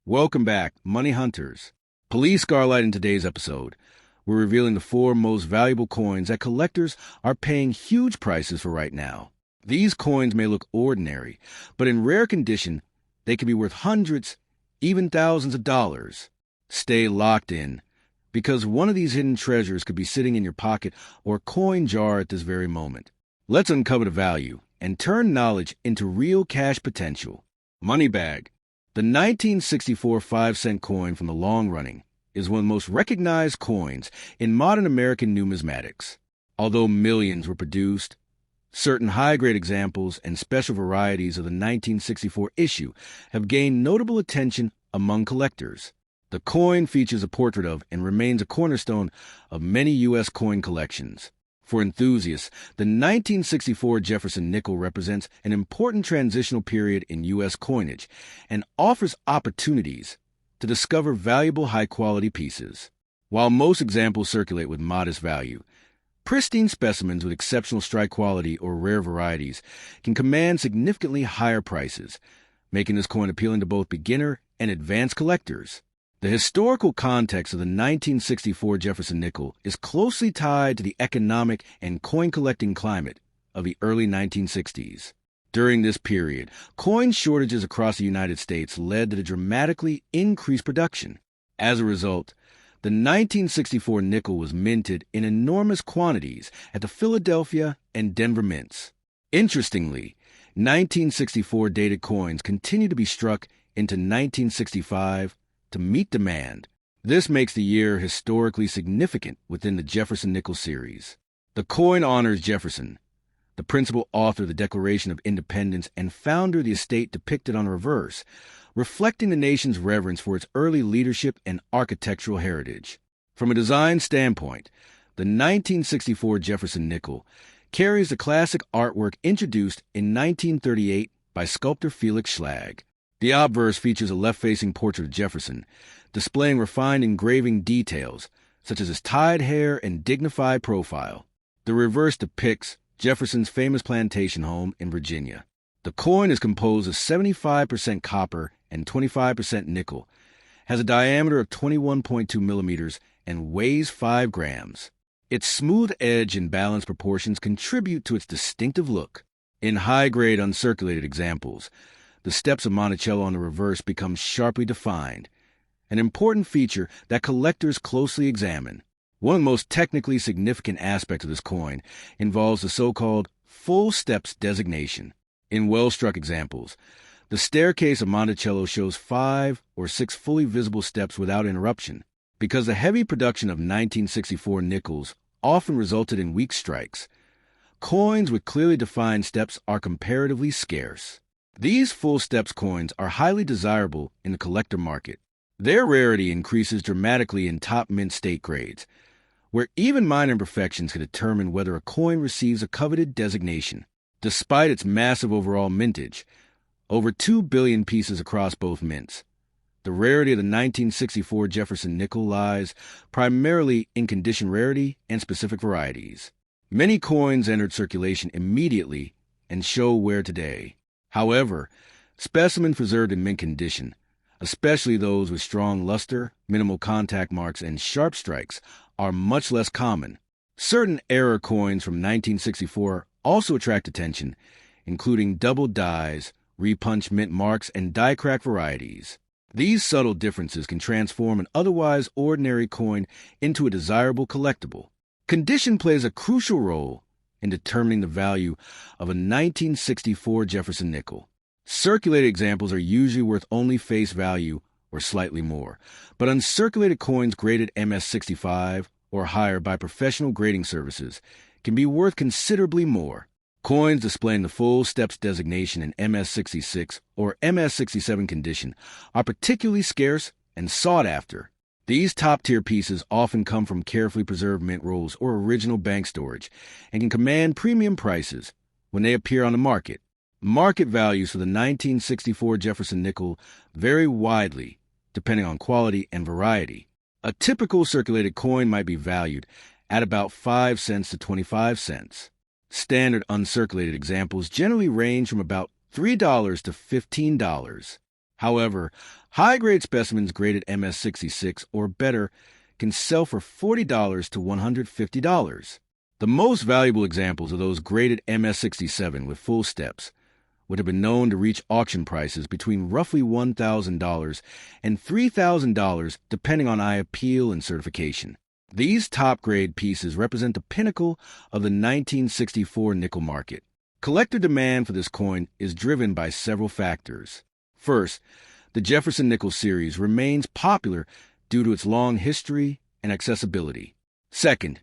Welcome back, Money Hunters. Police Scarlight in today's episode. We're revealing the 4 most valuable coins that collectors are paying huge prices for right now. These coins may look ordinary, but in rare condition, they can be worth hundreds, even thousands of dollars. Stay locked in, because one of these hidden treasures could be sitting in your pocket or coin jar at this very moment. Let's uncover the value and turn knowledge into real cash potential. Money bag. The 1964 5-cent coin from the long running is one of the most recognized coins in modern American numismatics. Although millions were produced, certain high-grade examples and special varieties of the 1964 issue have gained notable attention among collectors. The coin features a portrait of and remains a cornerstone of many U.S. coin collections. For enthusiasts, the 1964 Jefferson Nickel represents an important transitional period in U.S. coinage and offers opportunities to discover valuable high-quality pieces. While most examples circulate with modest value, pristine specimens with exceptional strike quality or rare varieties can command significantly higher prices, making this coin appealing to both beginner and advanced collectors. The historical context of the 1964 Jefferson Nickel is closely tied to the economic and coin-collecting climate of the early 1960s. During this period, coin shortages across the United States led to the dramatically increased production. As a result, the 1964 nickel was minted in enormous quantities at the Philadelphia and Denver mints. Interestingly, 1964 dated coins continue to be struck into 1965 to meet demand. This makes the year historically significant within the Jefferson Nickel series. The coin honors Jefferson, the principal author of the Declaration of Independence and founder of the estate depicted on the reverse, reflecting the nation's reverence for its early leadership and architectural heritage. From a design standpoint, the 1964 Jefferson Nickel carries the classic artwork introduced in 1938 by sculptor Felix Schlag. The obverse features a left-facing portrait of Jefferson, displaying refined engraving details, such as his tied hair and dignified profile. The reverse depicts Jefferson's famous plantation home in Virginia. The coin is composed of 75% copper and 25% nickel, has a diameter of 21.2 millimeters, and weighs 5 grams. Its smooth edge and balanced proportions contribute to its distinctive look. In high-grade uncirculated examples, the steps of Monticello on the reverse become sharply defined, an important feature that collectors closely examine. One of the most technically significant aspects of this coin involves the so-called Full Steps designation. In well-struck examples, the staircase of Monticello shows 5 or 6 fully visible steps without interruption. Because the heavy production of 1964 nickels often resulted in weak strikes, coins with clearly defined steps are comparatively scarce. These full steps coins are highly desirable in the collector market. Their rarity increases dramatically in top mint state grades, where even minor imperfections can determine whether a coin receives a coveted designation. Despite its massive overall mintage, over 2 billion pieces across both mints, the rarity of the 1964 Jefferson Nickel lies primarily in condition rarity and specific varieties. Many coins entered circulation immediately and show wear today. However, specimens preserved in mint condition, especially those with strong luster, minimal contact marks, and sharp strikes, are much less common. Certain error coins from 1964 also attract attention, including double dies, repunched mint marks, and die-crack varieties. These subtle differences can transform an otherwise ordinary coin into a desirable collectible. Condition plays a crucial role in determining the value of a 1964 Jefferson Nickel. Circulated examples are usually worth only face value or slightly more, but uncirculated coins graded MS65 or higher by professional grading services can be worth considerably more. Coins displaying the Full Steps designation in MS66 or MS67 condition are particularly scarce and sought after. These top-tier pieces often come from carefully preserved mint rolls or original bank storage and can command premium prices when they appear on the market. Market values for the 1964 Jefferson Nickel vary widely depending on quality and variety. A typical circulated coin might be valued at about 5 cents to 25 cents. Standard uncirculated examples generally range from about $3 to $15. However, High-grade specimens graded MS66 or better can sell for $40 to $150. The most valuable examples of those graded MS67 with full steps would have been known to reach auction prices between roughly $1,000 and $3,000 depending on eye appeal and certification. These top-grade pieces represent the pinnacle of the 1964 nickel market. Collector demand for this coin is driven by several factors. First, the Jefferson Nickel series remains popular due to its long history and accessibility. Second,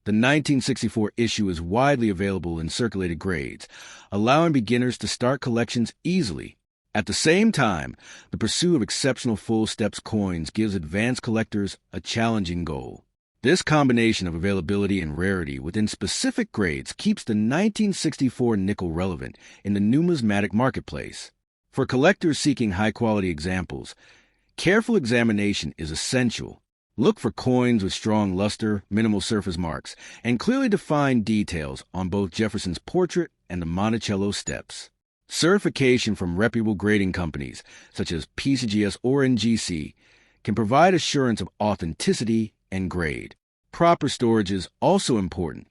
the 1964 issue is widely available in circulated grades, allowing beginners to start collections easily. At the same time, the pursuit of exceptional full steps coins gives advanced collectors a challenging goal. This combination of availability and rarity within specific grades keeps the 1964 nickel relevant in the numismatic marketplace. For collectors seeking high-quality examples, careful examination is essential. Look for coins with strong luster, minimal surface marks, and clearly defined details on both Jefferson's portrait and the Monticello steps. Certification from reputable grading companies, such as PCGS or NGC, can provide assurance of authenticity and grade. Proper storage is also important.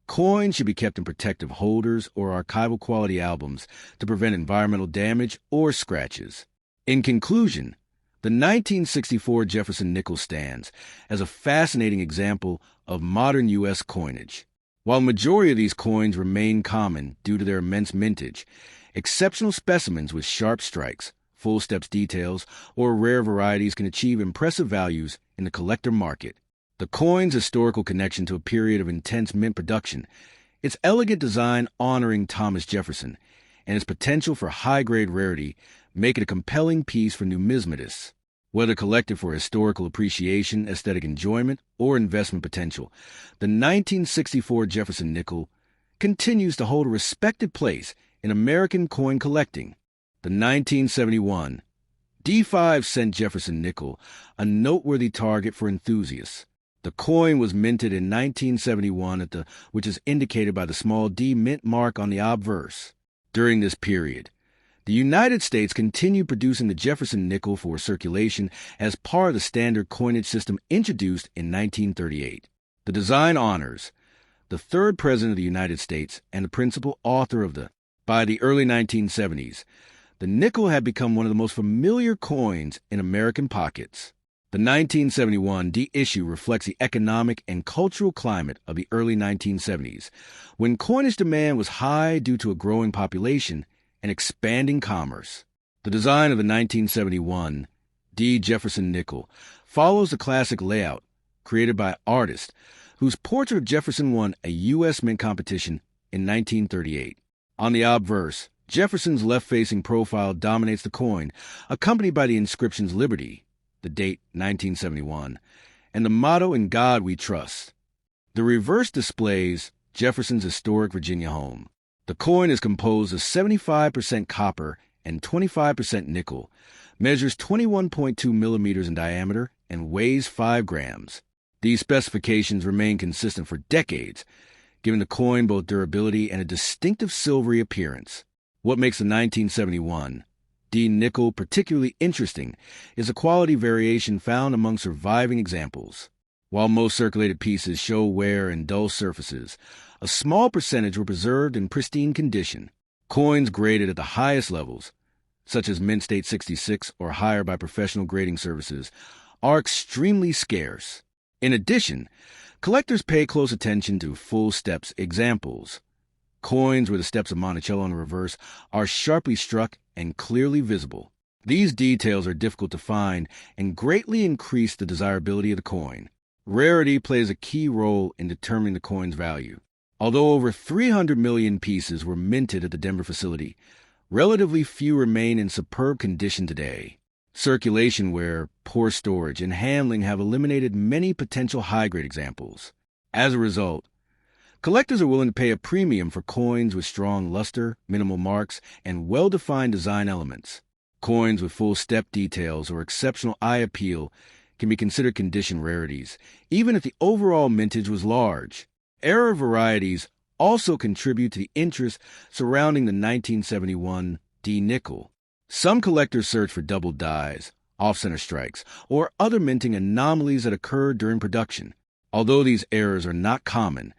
Coins should be kept in protective holders or archival quality albums to prevent environmental damage or scratches. In conclusion, the 1964 Jefferson Nickel stands as a fascinating example of modern U.S. coinage. While the majority of these coins remain common due to their immense mintage, exceptional specimens with sharp strikes, full steps details, or rare varieties can achieve impressive values in the collector market. The coin's historical connection to a period of intense mint production, its elegant design honoring Thomas Jefferson, and its potential for high-grade rarity make it a compelling piece for numismatists. Whether collected for historical appreciation, aesthetic enjoyment, or investment potential, the 1964 Jefferson Nickel continues to hold a respected place in American coin collecting. The 1971 D5-cent Jefferson Nickel, a noteworthy target for enthusiasts. The coin was minted in 1971 which is indicated by the small D mint mark on the obverse. During this period, the United States continued producing the Jefferson Nickel for circulation as part of the standard coinage system introduced in 1938. The design honors the third President of the United States and the principal author of By the early 1970s, the nickel had become one of the most familiar coins in American pockets. The 1971 D issue reflects the economic and cultural climate of the early 1970s, when coinage demand was high due to a growing population and expanding commerce. The design of the 1971 D Jefferson Nickel follows the classic layout created by an artist whose portrait of Jefferson won a U.S. Mint competition in 1938. On the obverse, Jefferson's left-facing profile dominates the coin, accompanied by the inscriptions Liberty, the date 1971, and the motto In God We Trust. The reverse displays Jefferson's historic Virginia home. The coin is composed of 75% copper and 25% nickel, measures 21.2 millimeters in diameter, and weighs 5 grams. These specifications remain consistent for decades, giving the coin both durability and a distinctive silvery appearance. What makes the 1971 D nickel particularly interesting is the quality variation found among surviving examples. While most circulated pieces show wear and dull surfaces, a small percentage were preserved in pristine condition. Coins graded at the highest levels, such as Mint State 66 or higher by professional grading services, are extremely scarce. In addition, collectors pay close attention to full steps examples. Coins where the steps of Monticello on the reverse are sharply struck and clearly visible. These details are difficult to find and greatly increase the desirability of the coin. Rarity plays a key role in determining the coin's value. Although over 300 million pieces were minted at the Denver facility, relatively few remain in superb condition today. Circulation wear, poor storage, and handling have eliminated many potential high-grade examples. As a result, collectors are willing to pay a premium for coins with strong luster, minimal marks, and well-defined design elements. Coins with full step details or exceptional eye appeal can be considered condition rarities, even if the overall mintage was large. Error varieties also contribute to the interest surrounding the 1971 D nickel. Some collectors search for double dyes, off-center strikes, or other minting anomalies that occur during production. Although these errors are not common,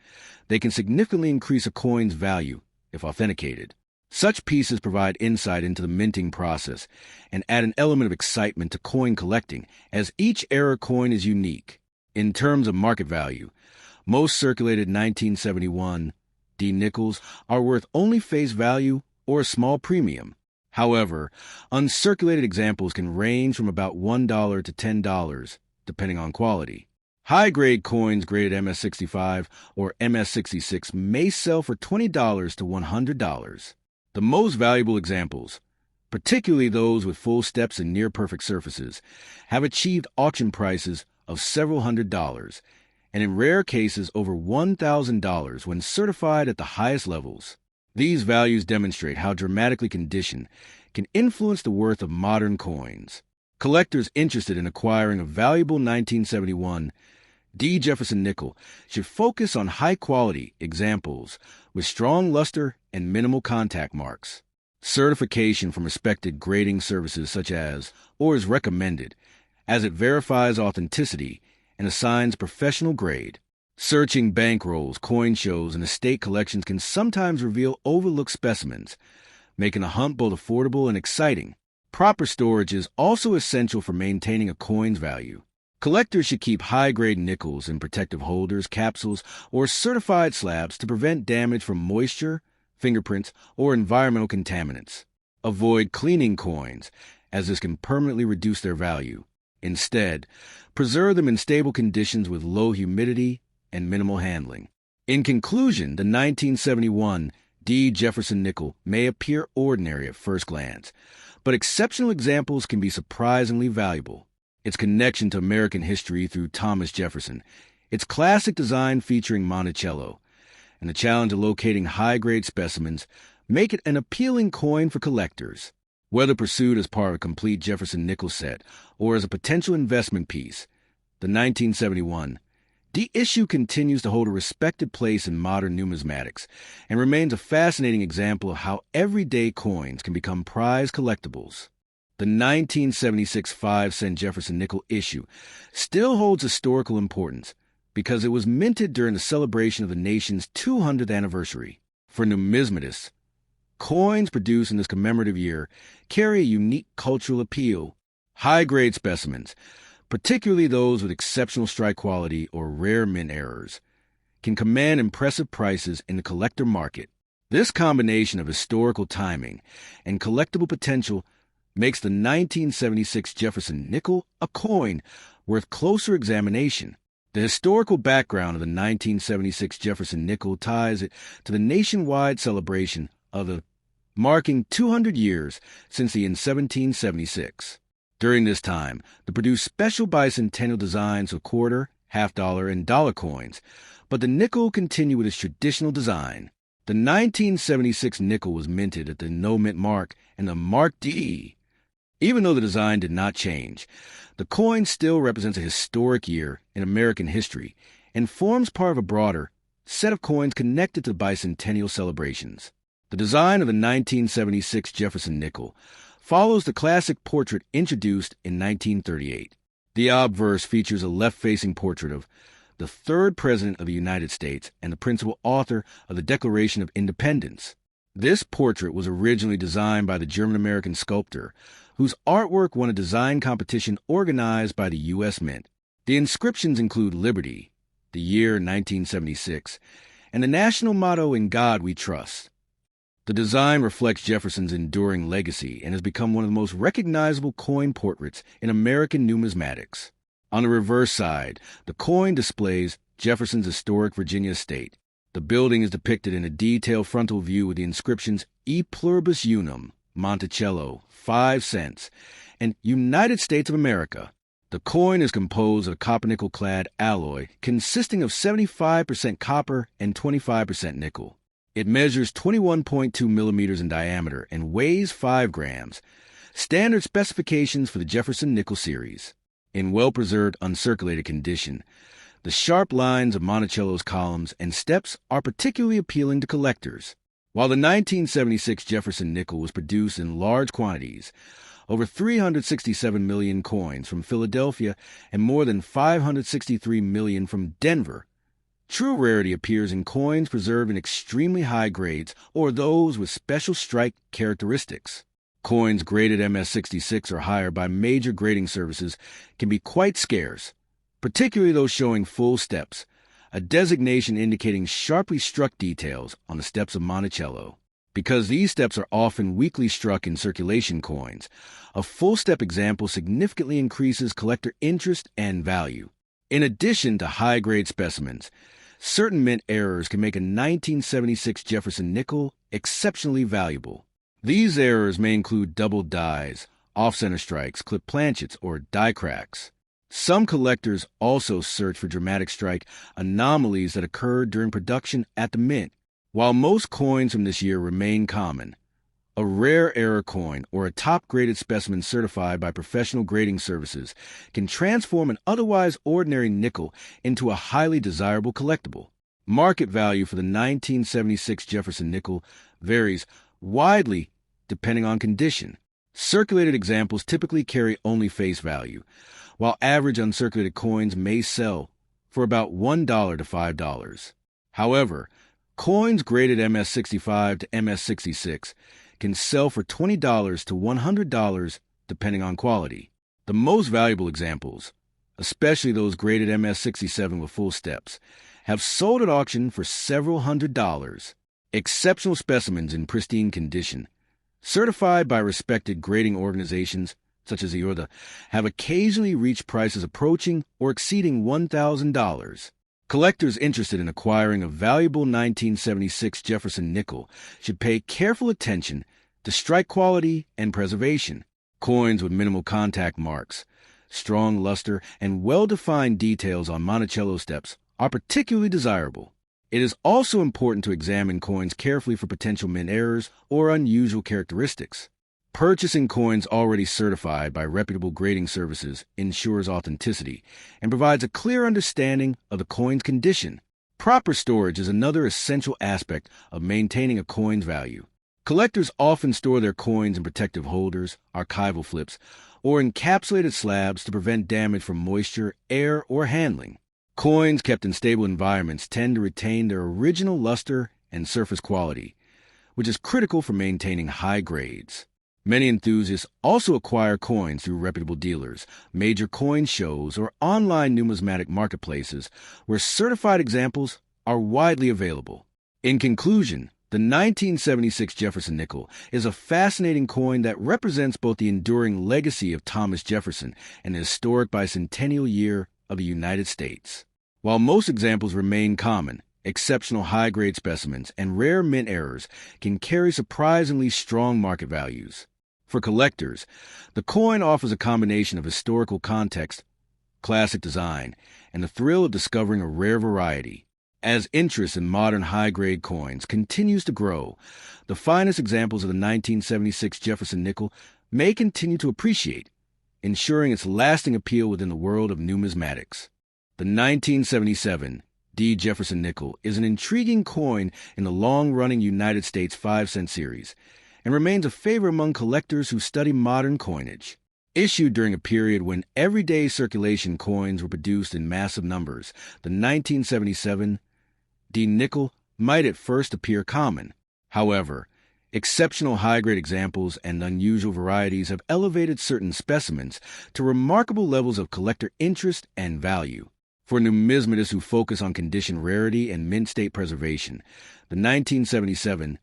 they can significantly increase a coin's value if authenticated. Such pieces provide insight into the minting process and add an element of excitement to coin collecting, as each error coin is unique. In terms of market value, most circulated 1971 D nickels are worth only face value or a small premium. However, uncirculated examples can range from about $1 to $10, depending on quality. High-grade coins graded MS65 or MS66 may sell for $20 to $100. The most valuable examples, particularly those with full steps and near-perfect surfaces, have achieved auction prices of several $100s, and in rare cases over $1,000 when certified at the highest levels. These values demonstrate how dramatically condition can influence the worth of modern coins. Collectors interested in acquiring a valuable 1971 D. Jefferson nickel should focus on high-quality examples with strong luster and minimal contact marks. Certification from respected grading services such as, or is recommended, as it verifies authenticity and assigns professional grade. Searching bankrolls, coin shows, and estate collections can sometimes reveal overlooked specimens, making a hunt both affordable and exciting. Proper storage is also essential for maintaining a coin's value. Collectors should keep high-grade nickels in protective holders, capsules, or certified slabs to prevent damage from moisture, fingerprints, or environmental contaminants. Avoid cleaning coins, as this can permanently reduce their value. Instead, preserve them in stable conditions with low humidity and minimal handling. In conclusion, the 1971 D. Jefferson nickel may appear ordinary at first glance, but exceptional examples can be surprisingly valuable. Its connection to American history through Thomas Jefferson, its classic design featuring Monticello, and the challenge of locating high-grade specimens make it an appealing coin for collectors. Whether pursued as part of a complete Jefferson nickel set or as a potential investment piece, the 1971 D issue continues to hold a respected place in modern numismatics and remains a fascinating example of how everyday coins can become prized collectibles. The 1976 5-cent Jefferson nickel issue still holds historical importance because it was minted during the celebration of the nation's 200th anniversary. For numismatists, coins produced in this commemorative year carry a unique cultural appeal. High-grade specimens, particularly those with exceptional strike quality or rare mint errors, can command impressive prices in the collector market. This combination of historical timing and collectible potential makes the 1976 Jefferson nickel a coin worth closer examination. The historical background of the 1976 Jefferson nickel ties it to the nationwide celebration of the marking 200 years since the in 1776. During this time, they produced special bicentennial designs of quarter, half-dollar, and dollar coins, but the nickel continued with its traditional design. The 1976 nickel was minted at the no-mint mark and the Mark D. Even though the design did not change, the coin still represents a historic year in American history and forms part of a broader set of coins connected to the bicentennial celebrations. The design of the 1976 Jefferson nickel follows the classic portrait introduced in 1938. The obverse features a left-facing portrait of the third President of the United States and the principal author of the Declaration of Independence. This portrait was originally designed by the German-American sculptor, whose artwork won a design competition organized by the U.S. Mint. The inscriptions include Liberty, the year 1976, and the national motto, In God We Trust. The design reflects Jefferson's enduring legacy and has become one of the most recognizable coin portraits in American numismatics. On the reverse side, the coin displays Jefferson's historic Virginia estate. The building is depicted in a detailed frontal view with the inscriptions E Pluribus Unum, Monticello, 5 cents, and United States of America. The coin is composed of a copper-nickel-clad alloy consisting of 75% copper and 25% nickel. It measures 21.2 millimeters in diameter and weighs 5 grams, standard specifications for the Jefferson nickel series. In well-preserved, uncirculated condition, the sharp lines of Monticello's columns and steps are particularly appealing to collectors. While the 1976 Jefferson nickel was produced in large quantities, over 367 million coins from Philadelphia and more than 563 million from Denver, true rarity appears in coins preserved in extremely high grades or those with special strike characteristics. Coins graded MS66 or higher by major grading services can be quite scarce, particularly those showing full steps, a designation indicating sharply struck details on the steps of Monticello. Because these steps are often weakly struck in circulation coins, a full step example significantly increases collector interest and value. In addition to high-grade specimens, certain mint errors can make a 1976 Jefferson nickel exceptionally valuable. These errors may include double dies, off-center strikes, clip planchets, or die cracks. Some collectors also search for dramatic strike anomalies that occurred during production at the mint. While most coins from this year remain common, a rare error coin or a top-graded specimen certified by professional grading services can transform an otherwise ordinary nickel into a highly desirable collectible. Market value for the 1976 Jefferson nickel varies widely depending on condition. Circulated examples typically carry only face value, while average uncirculated coins may sell for about $1 to $5. However, coins graded MS65 to MS66 can sell for $20 to $100 depending on quality. The most valuable examples, especially those graded MS67 with full steps, have sold at auction for several $100s. Exceptional specimens in pristine condition, certified by respected grading organizations such as IORDA, have occasionally reached prices approaching or exceeding $1,000. Collectors interested in acquiring a valuable 1976 Jefferson nickel should pay careful attention to strike quality and preservation. Coins with minimal contact marks, strong luster, and well-defined details on Monticello steps are particularly desirable. It is also important to examine coins carefully for potential mint errors or unusual characteristics. Purchasing coins already certified by reputable grading services ensures authenticity and provides a clear understanding of the coin's condition. Proper storage is another essential aspect of maintaining a coin's value. Collectors often store their coins in protective holders, archival flips, or encapsulated slabs to prevent damage from moisture, air, or handling. Coins kept in stable environments tend to retain their original luster and surface quality, which is critical for maintaining high grades. Many enthusiasts also acquire coins through reputable dealers, major coin shows, or online numismatic marketplaces where certified examples are widely available. In conclusion, the 1976 Jefferson nickel is a fascinating coin that represents both the enduring legacy of Thomas Jefferson and the historic bicentennial year of the United States. While most examples remain common, exceptional high-grade specimens and rare mint errors can carry surprisingly strong market values. For collectors, the coin offers a combination of historical context, classic design, and the thrill of discovering a rare variety. As interest in modern high-grade coins continues to grow, the finest examples of the 1976 Jefferson nickel may continue to appreciate, ensuring its lasting appeal within the world of numismatics. The 1977 D. Jefferson Nickel is an intriguing coin in the long-running United States 5-cent series and remains a favorite among collectors who study modern coinage. Issued during a period when everyday circulation coins were produced in massive numbers, the 1977 D. Nickel might at first appear common. However, exceptional high-grade examples and unusual varieties have elevated certain specimens to remarkable levels of collector interest and value. For numismatists who focus on condition rarity and mint state preservation, the 1977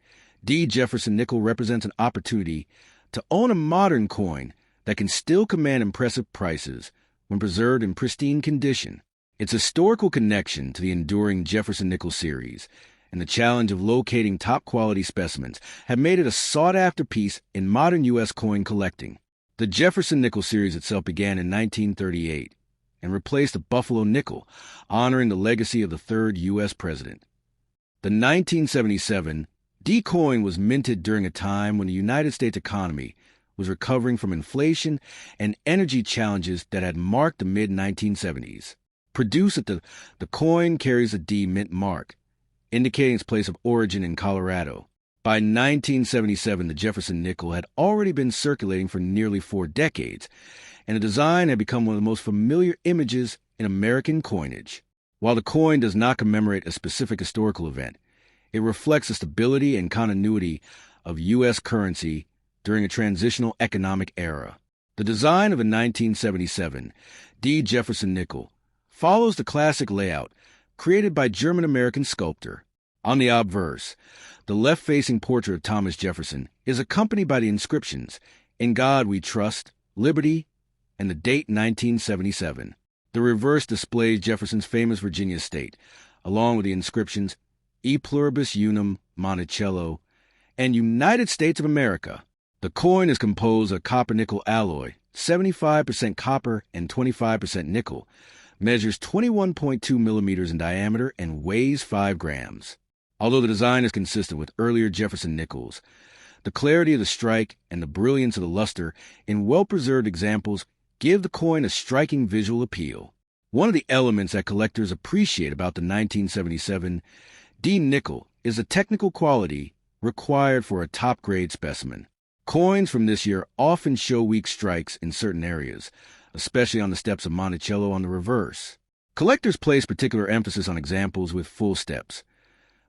D. Jefferson Nickel represents an opportunity to own a modern coin that can still command impressive prices when preserved in pristine condition. Its historical connection to the enduring Jefferson Nickel series and the challenge of locating top-quality specimens have made it a sought-after piece in modern U.S. coin collecting. The Jefferson Nickel series itself began in 1938 and replaced the Buffalo nickel, honoring the legacy of the third U.S. president. The 1977 D coin was minted during a time when the United States economy was recovering from inflation and energy challenges that had marked the mid-1970s. Produced at the coin carries a D mint mark, indicating its place of origin in Colorado. By 1977, the Jefferson nickel had already been circulating for nearly 4 decades, and the design had become one of the most familiar images in American coinage. While the coin does not commemorate a specific historical event, it reflects the stability and continuity of U.S. currency during a transitional economic era. The design of the 1977 D. Jefferson nickel follows the classic layout created by German-American sculptor. On the obverse, the left-facing portrait of Thomas Jefferson is accompanied by the inscriptions, "In God We Trust," "Liberty," and the date 1977. The reverse displays Jefferson's famous Virginia estate, along with the inscriptions, "E Pluribus Unum Monticello," and "United States of America." The coin is composed of copper-nickel alloy, 75% copper and 25% nickel, measures 21.2 millimeters in diameter, and weighs 5 grams. Although the design is consistent with earlier Jefferson nickels, the clarity of the strike and the brilliance of the luster in well-preserved examples give the coin a striking visual appeal. One of the elements that collectors appreciate about the 1977 D nickel is the technical quality required for a top-grade specimen. Coins from this year often show weak strikes in certain areas, especially on the steps of Monticello on the reverse. Collectors place particular emphasis on examples with full steps,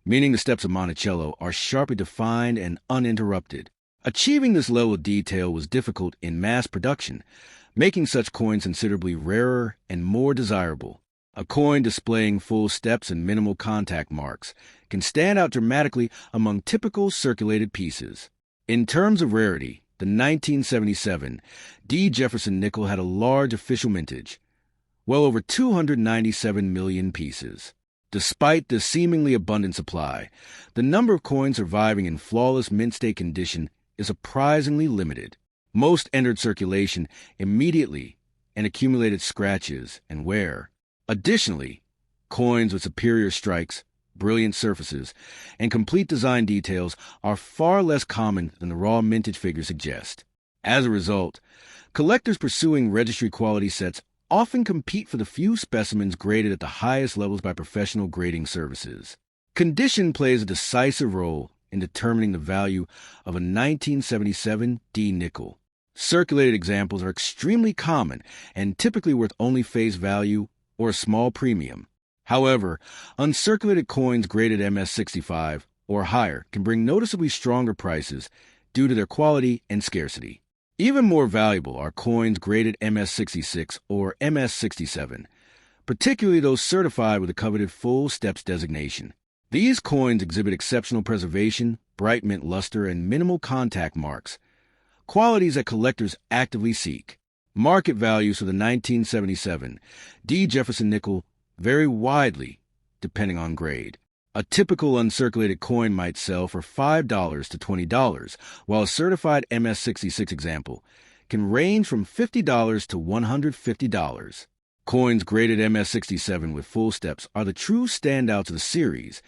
meaning the steps of Monticello are sharply defined and uninterrupted. Achieving this level of detail was difficult in mass production, making such coins considerably rarer and more desirable. A coin displaying full steps and minimal contact marks can stand out dramatically among typical circulated pieces. In terms of rarity, the 1977 D. Jefferson nickel had a large official mintage, well over 297 million pieces. Despite the seemingly abundant supply, the number of coins surviving in flawless mint state condition is surprisingly limited. Most entered circulation immediately and accumulated scratches and wear. Additionally, coins with superior strikes, brilliant surfaces, and complete design details are far less common than the raw mintage figures suggest. As a result, collectors pursuing registry quality sets often compete for the few specimens graded at the highest levels by professional grading services. Condition plays a decisive role in determining the value of a 1977 D nickel. Circulated examples are extremely common and typically worth only face value or a small premium. However, uncirculated coins graded MS65 or higher can bring noticeably stronger prices due to their quality and scarcity. Even more valuable are coins graded MS66 or MS67, particularly those certified with the coveted Full Steps designation. These coins exhibit exceptional preservation, bright mint luster, and minimal contact marks, qualities that collectors actively seek. Market values for the 1977 D. Jefferson nickel vary widely depending on grade. A typical uncirculated coin might sell for $5 to $20, while a certified MS66 example can range from $50 to $150. Coins graded MS67 with full steps are the true standouts of the series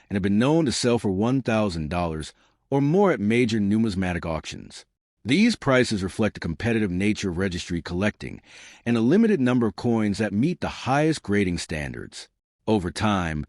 and have been known to sell for $1,000 or more at major numismatic auctions. These prices reflect the competitive nature of registry collecting and a limited number of coins that meet the highest grading standards. Over time,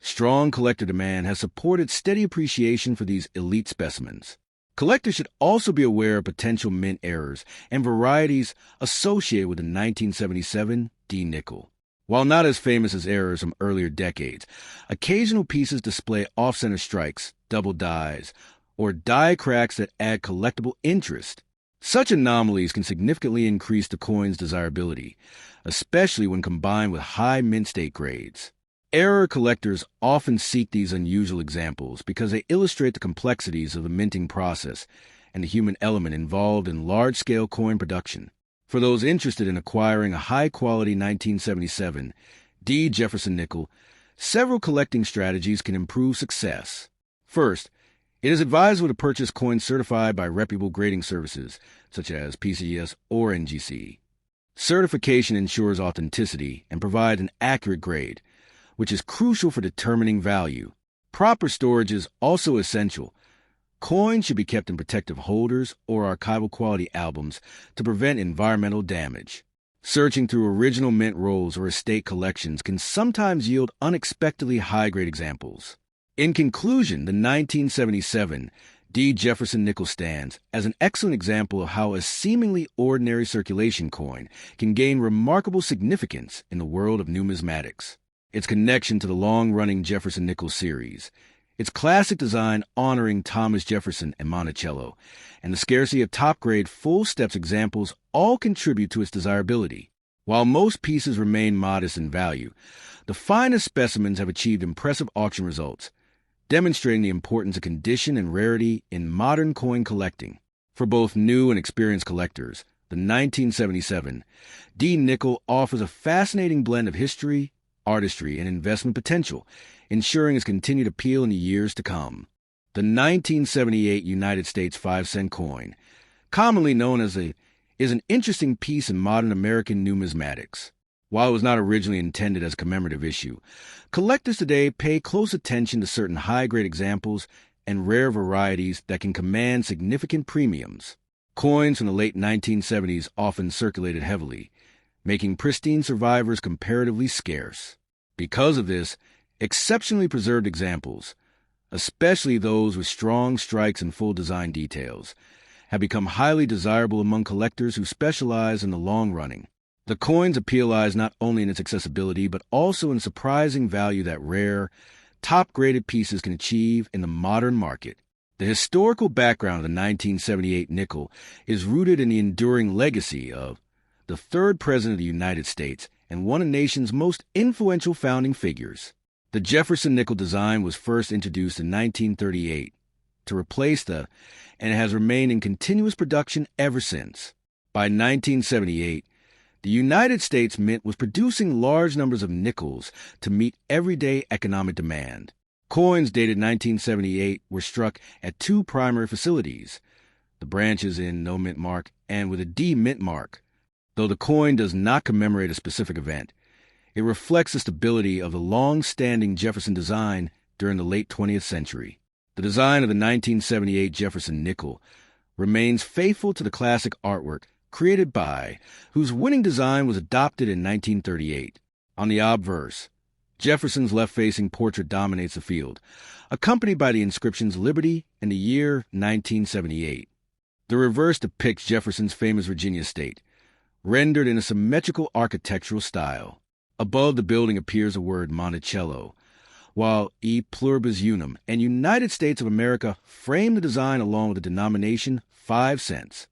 strong collector demand has supported steady appreciation for these elite specimens. Collectors should also be aware of potential mint errors and varieties associated with the 1977 D nickel. While not as famous as errors from earlier decades, occasional pieces display off-center strikes, double dies, or die cracks that add collectible interest. Such anomalies can significantly increase the coin's desirability, especially when combined with high mint state grades. Error collectors often seek these unusual examples because they illustrate the complexities of the minting process and the human element involved in large-scale coin production. For those interested in acquiring a high-quality 1977 D. Jefferson nickel, several collecting strategies can improve success. First, it is advisable to purchase coins certified by reputable grading services, such as PCS or NGC. Certification ensures authenticity and provides an accurate grade, which is crucial for determining value. Proper storage is also essential. Coins should be kept in protective holders or archival quality albums to prevent environmental damage. Searching through original mint rolls or estate collections can sometimes yield unexpectedly high-grade examples. In conclusion, the 1977 Jefferson Nickel stands as an excellent example of how a seemingly ordinary circulation coin can gain remarkable significance in the world of numismatics. Its connection to the long-running Jefferson Nickel series, its classic design honoring Thomas Jefferson and Monticello, and the scarcity of top-grade full steps examples all contribute to its desirability. While most pieces remain modest in value, the finest specimens have achieved impressive auction results, demonstrating the importance of condition and rarity in modern coin collecting. For both new and experienced collectors, the 1977 Nickel offers a fascinating blend of history, artistry, and investment potential, ensuring its continued appeal in the years to come. The 1978 United States 5-cent coin, commonly known as is an interesting piece in modern American numismatics. While it was not originally intended as a commemorative issue, collectors today pay close attention to certain high-grade examples and rare varieties that can command significant premiums. Coins from the late 1970s often circulated heavily, making pristine survivors comparatively scarce. Because of this, exceptionally preserved examples, especially those with strong strikes and full design details, have become highly desirable among collectors who specialize in the long running. The coin's appeal lies not only in its accessibility, but also in surprising value that rare, top-graded pieces can achieve in the modern market. The historical background of the 1978 nickel is rooted in the enduring legacy of the third President of the United States and one of the nation's most influential founding figures. The Jefferson Nickel design was first introduced in 1938 to replace and has remained in continuous production ever since. By 1978, the United States Mint was producing large numbers of nickels to meet everyday economic demand. Coins dated 1978 were struck at two primary facilities, the branches in no mint mark and with a D mint mark. Though the coin does not commemorate a specific event, it reflects the stability of the long-standing Jefferson design during the late 20th century. The design of the 1978 Jefferson Nickel remains faithful to the classic artwork created by, whose winning design was adopted in 1938. On the obverse, Jefferson's left-facing portrait dominates the field, accompanied by the inscriptions Liberty and the year 1978. The reverse depicts Jefferson's famous Virginia state, rendered in a symmetrical architectural style. Above the building appears the word Monticello, while E pluribus unum and United States of America frame the design along with the denomination 5 cents.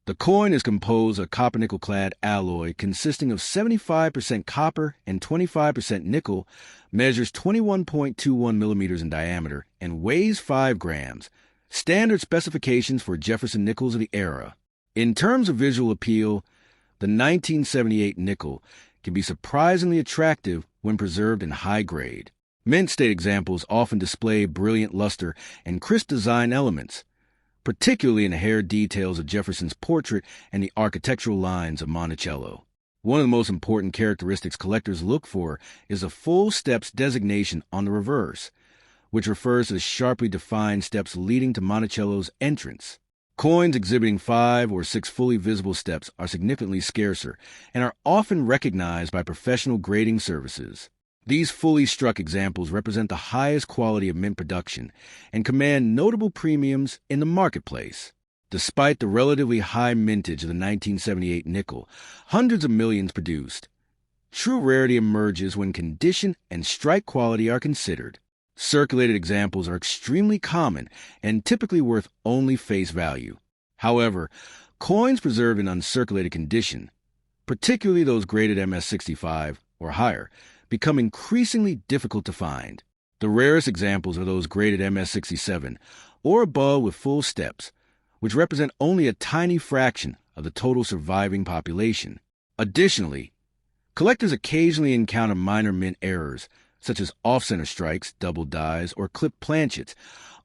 The coin is composed of a copper-nickel-clad alloy consisting of 75% copper and 25% nickel, measures 21.21 millimeters in diameter, and weighs 5 grams, standard specifications for Jefferson nickels of the era. In terms of visual appeal, the 1978 nickel can be surprisingly attractive when preserved in high grade. Mint state examples often display brilliant luster and crisp design elements, particularly in the hair details of Jefferson's portrait and the architectural lines of Monticello. One of the most important characteristics collectors look for is a full steps designation on the reverse, which refers to the sharply defined steps leading to Monticello's entrance. Coins exhibiting 5 or 6 fully visible steps are significantly scarcer and are often recognized by professional grading services. These fully struck examples represent the highest quality of mint production and command notable premiums in the marketplace. Despite the relatively high mintage of the 1978 nickel, hundreds of millions produced, true rarity emerges when condition and strike quality are considered. Circulated examples are extremely common and typically worth only face value. However, coins preserved in uncirculated condition, particularly those graded MS65 or higher, become increasingly difficult to find. The rarest examples are those graded MS67 or above with full steps, which represent only a tiny fraction of the total surviving population. Additionally, collectors occasionally encounter minor mint errors, such as off-center strikes, double dies, or clipped planchets,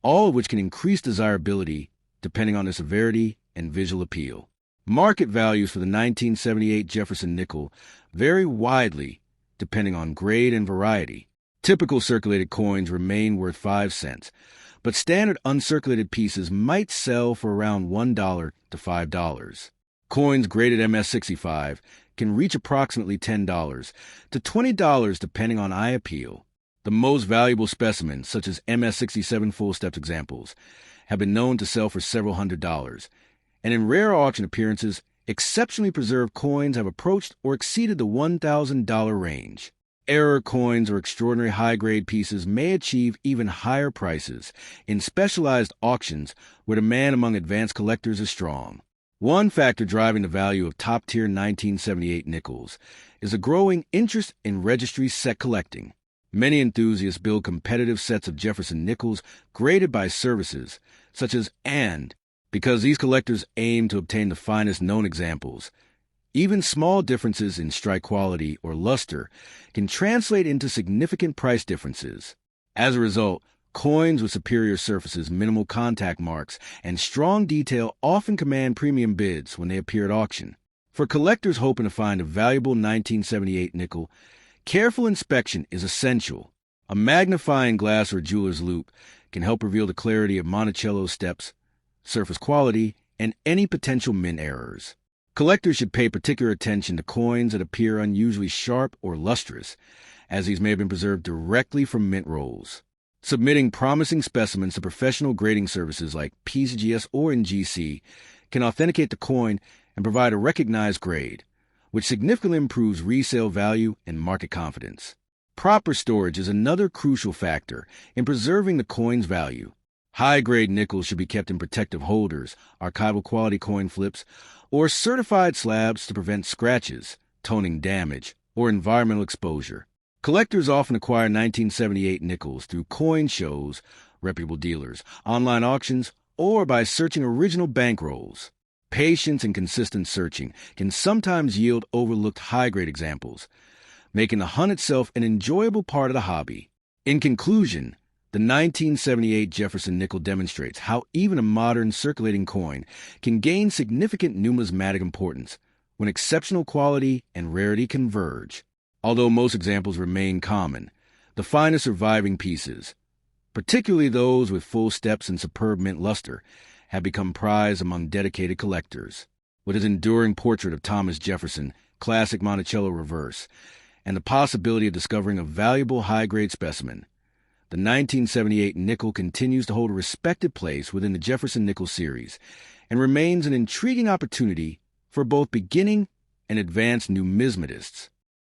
all of which can increase desirability depending on their severity and visual appeal. Market values for the 1978 Jefferson nickel vary widely depending on grade and variety. Typical circulated coins remain worth 5 cents, but standard uncirculated pieces might sell for around $1 to $5. Coins graded MS65 can reach approximately $10 to $20 depending on eye appeal. The most valuable specimens, such as MS67 Full Steps examples, have been known to sell for several $100s, and in rare auction appearances, exceptionally preserved coins have approached or exceeded the $1,000 range. Error coins or extraordinary high-grade pieces may achieve even higher prices in specialized auctions where demand among advanced collectors is strong. One factor driving the value of top-tier 1978 nickels is a growing interest in registry set collecting. Many enthusiasts build competitive sets of Jefferson nickels graded by services, such as AND, because these collectors aim to obtain the finest known examples. Even small differences in strike quality or luster can translate into significant price differences. As a result, coins with superior surfaces, minimal contact marks, and strong detail often command premium bids when they appear at auction. For collectors hoping to find a valuable 1978 nickel, careful inspection is essential. A magnifying glass or jeweler's loupe can help reveal the clarity of Monticello steps, surface quality, and any potential mint errors. Collectors should pay particular attention to coins that appear unusually sharp or lustrous, as these may have been preserved directly from mint rolls. Submitting promising specimens to professional grading services like PCGS or NGC can authenticate the coin and provide a recognized grade, which significantly improves resale value and market confidence. Proper storage is another crucial factor in preserving the coin's value. High-grade nickels should be kept in protective holders, archival quality coin flips, or certified slabs to prevent scratches, toning damage, or environmental exposure. Collectors often acquire 1978 nickels through coin shows, reputable dealers, online auctions, or by searching original bankrolls. Patience and consistent searching can sometimes yield overlooked high-grade examples, making the hunt itself an enjoyable part of the hobby. In conclusion, the 1978 Jefferson nickel demonstrates how even a modern circulating coin can gain significant numismatic importance when exceptional quality and rarity converge. Although most examples remain common, the finest surviving pieces, particularly those with full steps and superb mint luster, have become prized among dedicated collectors. With his enduring portrait of Thomas Jefferson, classic Monticello reverse, and the possibility of discovering a valuable high-grade specimen, the 1978 nickel continues to hold a respected place within the Jefferson Nickel series and remains an intriguing opportunity for both beginning and advanced numismatists.